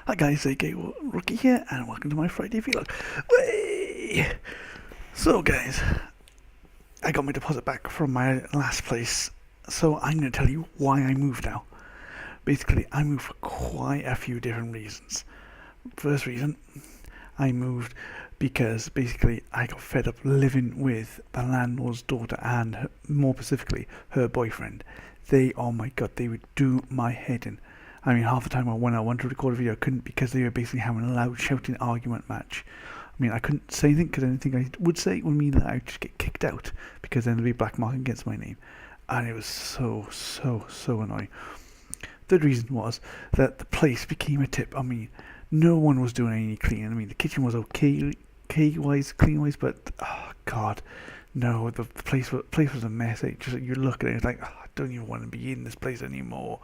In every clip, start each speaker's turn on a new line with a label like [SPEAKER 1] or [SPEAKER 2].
[SPEAKER 1] Hi guys, AK Rookie here, and welcome to my Friday vlog. Way! So guys, I got my deposit back from my last place, so I'm going to tell you why I moved now. Basically, I moved for quite a few different reasons. First reason, I moved because basically I got fed up living with the landlord's daughter and more specifically her boyfriend. Oh my god, they would do my head in. I mean, half the time when I wanted to record a video, I couldn't because they were basically having a loud shouting argument match. I mean, I couldn't say anything because anything I would say would mean that I would just get kicked out because then there'd be a black mark against my name. And it was so annoying. The reason was that the place became a tip. I mean, no one was doing any cleaning. I mean, the kitchen was okay wise, clean wise, but oh god, no, the place was a mess. You look at it, it's like, oh, I don't even want to be in this place anymore.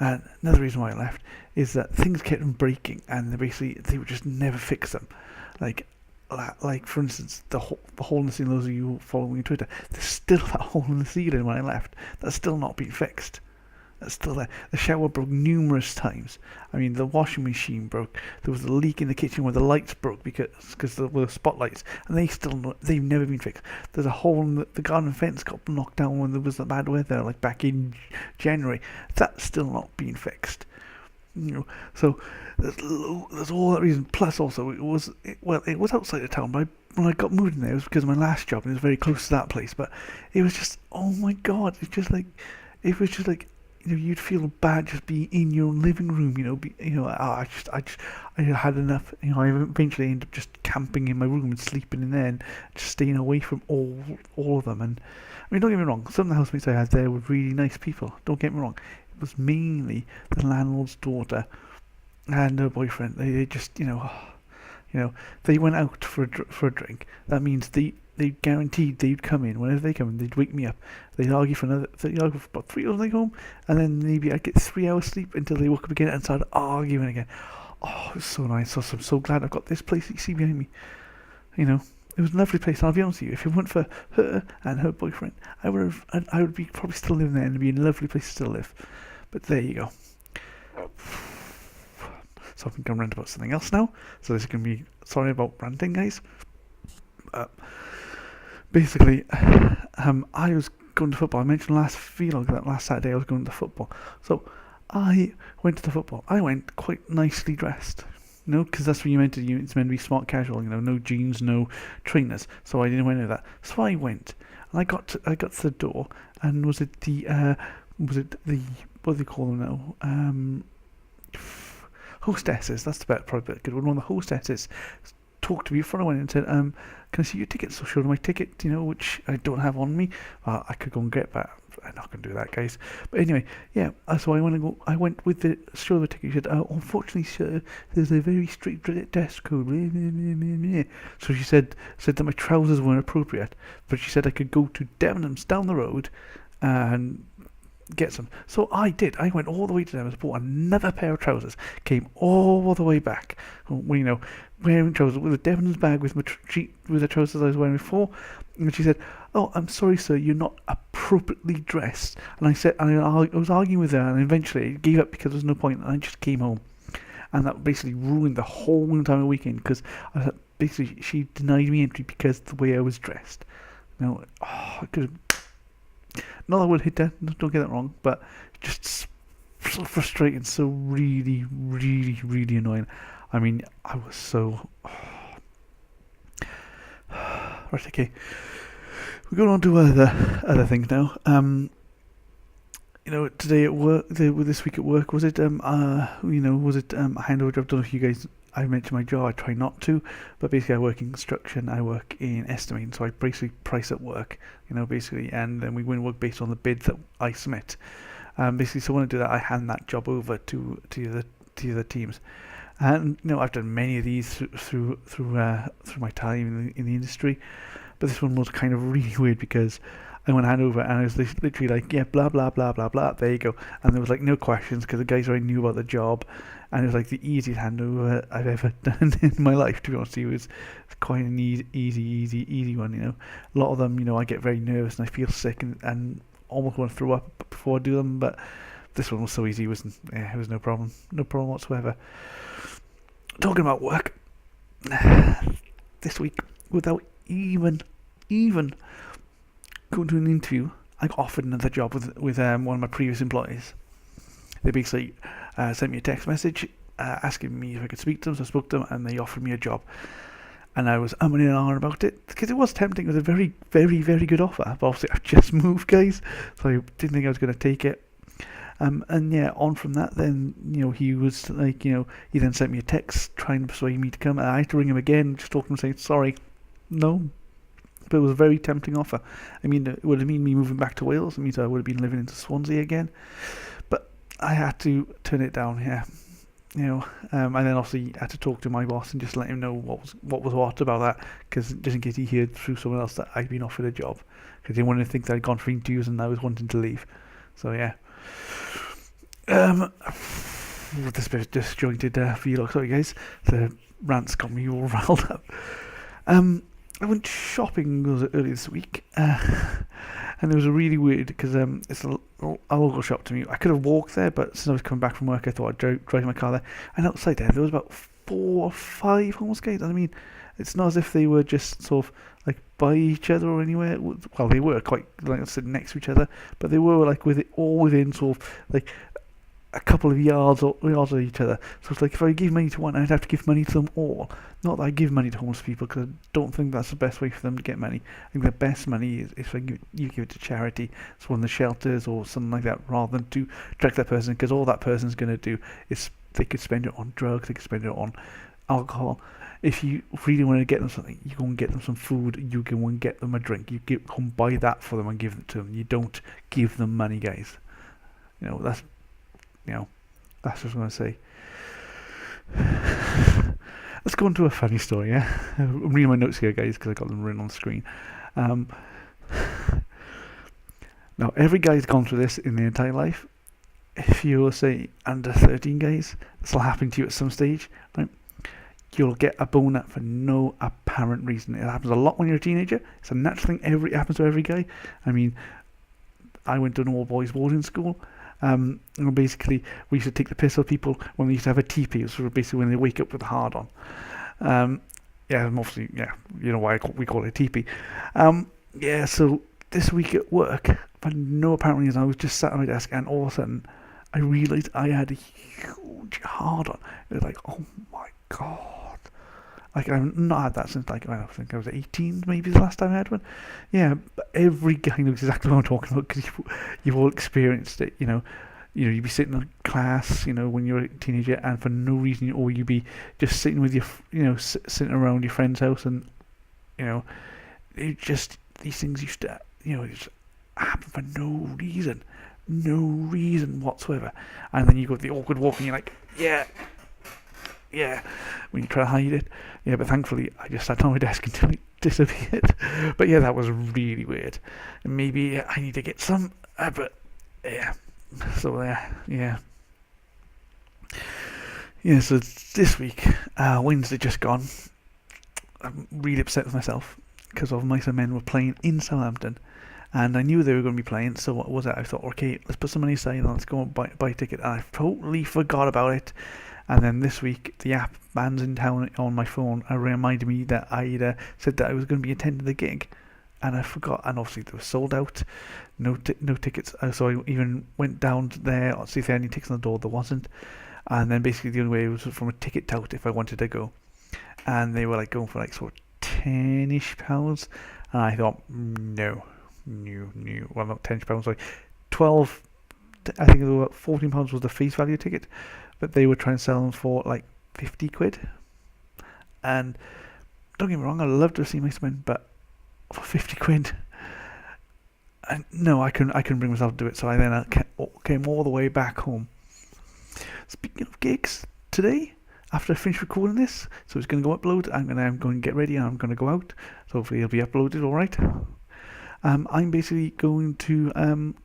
[SPEAKER 1] And another reason why I left is that things kept on breaking, and they would just never fix them. Like for instance, the hole in the ceiling. Those of you following me on Twitter, there's still that hole in the ceiling when I left. That's still not been fixed. That's still there. The shower broke numerous times. I mean, the washing machine broke. There was a leak in the kitchen where the lights broke because there were spotlights, and they've never been fixed. There's a hole in the garden fence got knocked down when there was the bad weather, like back in January. That's still not been fixed. So there's all that reason. Plus, also it was outside of town, but when I got moved in there, it was because of my last job, and it was very close to that place. But it was just, oh my god, it was just like. You'd feel bad just being in your living room. I had enough. I eventually ended up just camping in my room and sleeping in there and just staying away from all of them. And I mean, don't get me wrong. Some of the housemates I had there were really nice people. Don't get me wrong. It was mainly the landlord's daughter and her boyfriend. They just, they went out for a drink. That means they guaranteed they'd come in. Whenever they come in, they'd wake me up. They'd argue for about 3 hours when they go home, and then maybe I'd get 3 hours sleep until they woke up again and started arguing again. Oh, it was so nice. So I'm so glad I've got this place that you see behind me. It was a lovely place. And I'll be honest with you, if it weren't for her and her boyfriend, I would be probably still living there, and it'd be a lovely place to still live. But there you go. So I'm going to rant about something else now. So this is going to be, sorry about ranting, guys. Basically, I was going to football. I mentioned last vlog that last Saturday I was going to football. So I went to the football. I went quite nicely dressed. Because that's what it's meant to be smart casual. No jeans, no trainers. So I didn't wear any of that. So I went, and I got to the door, and what do they call them now? Hostesses. That's probably a good one. One of the hostesses talked to me before I went and said, "Can I see your ticket?" So I showed her my ticket, which I don't have on me. I could go and get that. I'm not going to do that, guys. But anyway, yeah. So I went with the show the ticket. She said, "Unfortunately, sir, there's a very strict dress code." So she said that my trousers weren't appropriate, but she said I could go to Debenhams down the road and get some. So I did. I went all the way to them, bought another pair of trousers, came all the way back, wearing trousers with a Debenhams bag with the trousers I was wearing before. And she said, "Oh, I'm sorry, sir, you're not appropriately dressed." And I said, and I was arguing with her, and eventually I gave up because there was no point, and I just came home. And that basically ruined the whole entire weekend because basically she denied me entry because of the way I was dressed. I could have. Not that I would hit that, don't get that wrong, but just so frustrating, so really annoying. I mean, I was so... Right, okay. We're going on to other things now. Today at work, this week at work, was it a handover job? I don't know if you guys... I mentioned my job, I try not to, but basically I work in construction, I work in estimating, so I basically price up work, basically, and then we win work based on the bids that I submit. Basically, so when I do that, I hand that job over to the other teams. And, I've done many of these through my time in the industry, but this one was kind of really weird because I went hand over and I was literally like, yeah, blah, blah, blah, blah, blah, there you go. And there was like no questions because the guys already knew about the job. And it was like the easiest handover I've ever done in my life, to be honest with you. It's quite an easy one, A lot of them, I get very nervous and I feel sick and almost want to throw up before I do them. But This one was so easy. It was no problem. No problem whatsoever. Talking about work, this week, without even going to an interview, I got offered another job with one of my previous employees. They basically sent me a text message asking me if I could speak to them, so I spoke to them, and they offered me a job. And I was umming and ahhing about it, because it was tempting. It was a very, very, very good offer, but obviously I've just moved, guys, so I didn't think I was going to take it. And yeah, on from that, then, he was like, he then sent me a text trying to persuade me to come, and I had to ring him again, just talk to him saying, sorry, no. But it was a very tempting offer. I mean, it would have mean me moving back to Wales. It means I would have been living into Swansea again. But I had to turn it down, yeah. And then obviously had to talk to my boss and just let him know what was what about that, because just in case he heard through someone else that I'd been offered a job, because he wanted to think that I'd gone for interviews and I was wanting to leave. So yeah. This bit of disjointed vlog. Sorry guys, the rant's got me all riled up. I went shopping earlier this week, and it was really weird because it's a local shop to me. I could have walked there, but since I was coming back from work, I thought I'd drive my car there. And outside there was about 4 or 5 homeless guys. I mean, it's not as if they were just sort of like by each other or anywhere. Well, they were quite like sitting next to each other, but they were like within sort of like a couple of yards of each other. So it's like if I give money to one, I'd have to give money to them all. Not that I give money to homeless people, because I don't think that's the best way for them to get money. I think the best money is if you give it to charity, it's one of the shelters or something like that, rather than to direct that person, because all that person's going to do is they could spend it on drugs, they could spend it on alcohol. If you really want to get them something, you go and get them some food, you go and get them a drink, you go and buy that for them and give it to them. You don't give them money, guys. That's what I was going to say. Let's go on to a funny story, yeah? I'm reading my notes here, guys, because I got them written on the screen. Now, every guy's gone through this in their entire life. If you're, say, under 13, guys, this will happen to you at some stage, right? You'll get a boner for no apparent reason. It happens a lot when you're a teenager. It's a natural thing. It happens to every guy. I mean, I went to an all-boys boarding school. And basically, we used to take the piss out of people when they used to have a teepee, so basically when they wake up with a hard on. Obviously, you know why we call it a teepee. So this week at work, for no apparent reason, I was just sat at my desk, and all of a sudden, I realised I had a huge hard on. It was like, oh my god. Like, I've not had that since, I think I was 18, maybe the last time I had one. Yeah, but every guy knows exactly what I'm talking about, because you've all experienced it, you'd be sitting in class, when you're a teenager, and for no reason, or you'd be just sitting with sitting around your friend's house, and, these things used to, just happen for no reason whatsoever. And then you got the awkward walk, and you're like, yeah, when you try to hide it. Yeah, but thankfully I just sat on my desk until it disappeared. But yeah, that was really weird. And maybe I need to get some, but yeah. So yeah. Yeah, so this week, Wednesday just gone. I'm really upset with myself because of Mice and Men were playing in Southampton. And I knew they were going to be playing, so what was it? I thought, okay, let's put some money aside and let's go and buy a ticket. And I totally forgot about it. And then this week, the app Bands in Town on my phone reminded me that I'd said that I was going to be attending the gig, and I forgot. And obviously, they were sold out, no tickets. So I even went down there to see if there were any tickets on the door. There wasn't. And then basically, the only way was from a ticket tout if I wanted to go. And they were like going for like sort of £10-ish. And I thought, no. Well, not £10, sorry. 12. I think £14 was the face value ticket. But they were trying to sell them for like 50 quid. And don't get me wrong, I'd love to see Mice Men, but for 50 quid, and no, I couldn't bring myself to do it. So I then came all the way back home. Speaking of gigs, today, after I finish recording this, so it's going to go upload, I'm going to get ready and I'm going to go out. So hopefully it'll be uploaded all right. I'm basically going to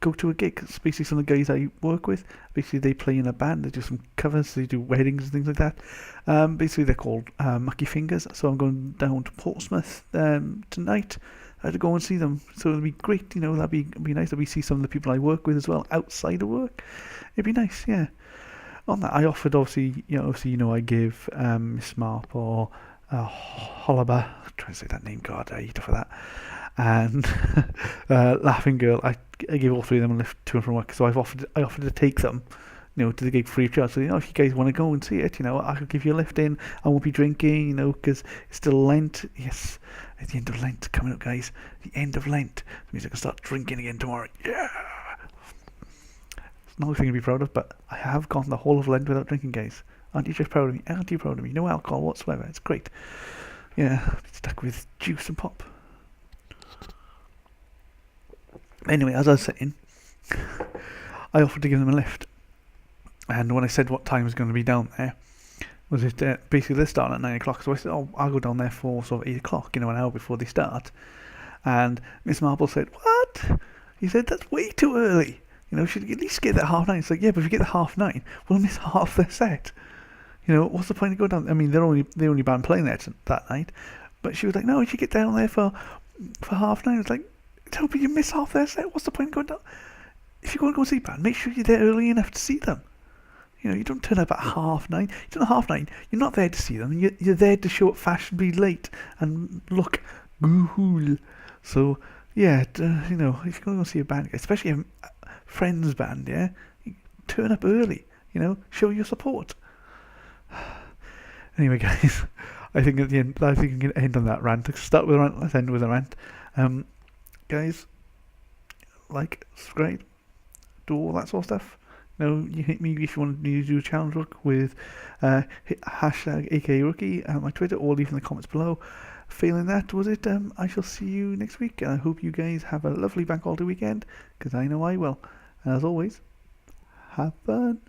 [SPEAKER 1] go to a gig. It's basically some of the guys I work with. Basically, they play in a band. They do some covers. They do weddings and things like that. Basically, they're called Mucky Fingers. So I'm going down to Portsmouth tonight. I had to go and see them. So it'd be great, that'd be nice if we see some of the people I work with as well outside of work. It'd be nice, yeah. On that, I offered I give Miss Marple, Holliber, I'm trying to say that name, God, I eat for that, and Laughing Girl. I gave all three of them a lift to and from work. So I offered to take them, to the gig free of charge. So if you guys want to go and see it, I could give you a lift in. I won't be drinking, because it's still Lent. Yes, at the end of Lent coming up, guys. The end of Lent. It means I can start drinking again tomorrow. Yeah. It's not a thing to be proud of, but I have gone the whole of Lent without drinking, guys. Aren't you just proud of me? Aren't you proud of me? No alcohol whatsoever. It's great. Yeah, stuck with juice and pop. Anyway, as I was saying, I offered to give them a lift. And when I said what time was going to be down there, was it basically they're starting at 9 o'clock. So I said, I'll go down there for sort of 8 o'clock, an hour before they start. And Miss Marple said, what? He said, that's way too early. Should at least get there at 9:30. It's like, yeah, but if you get there 9:30, we'll miss half their set. What's the point of going down? I mean, they're only band playing there that night. But she was like, no, you should get down there for 9:30. It's like, no, but you miss half their set. What's the point of going down? If you're going to go see band, make sure you're there early enough to see them. You don't turn up at 9:30. You don't at 9:30. You're not there to see them. You're there to show up fashionably late and look cool. So yeah, if you're going to go see a band, especially a friends band, yeah, turn up early. Show your support. Anyway, guys, I think at the end, I think I'm going to end on that rant. Let's start with a rant. Let's end with a rant. Guys, like, subscribe, do all that sort of stuff. You hit me if you want me to do a challenge work with hashtag aka rookie at my Twitter, or leave in the comments below. Failing that, I shall see you next week, and I hope you guys have a lovely bank holiday weekend, because I know I will. And as always, have fun.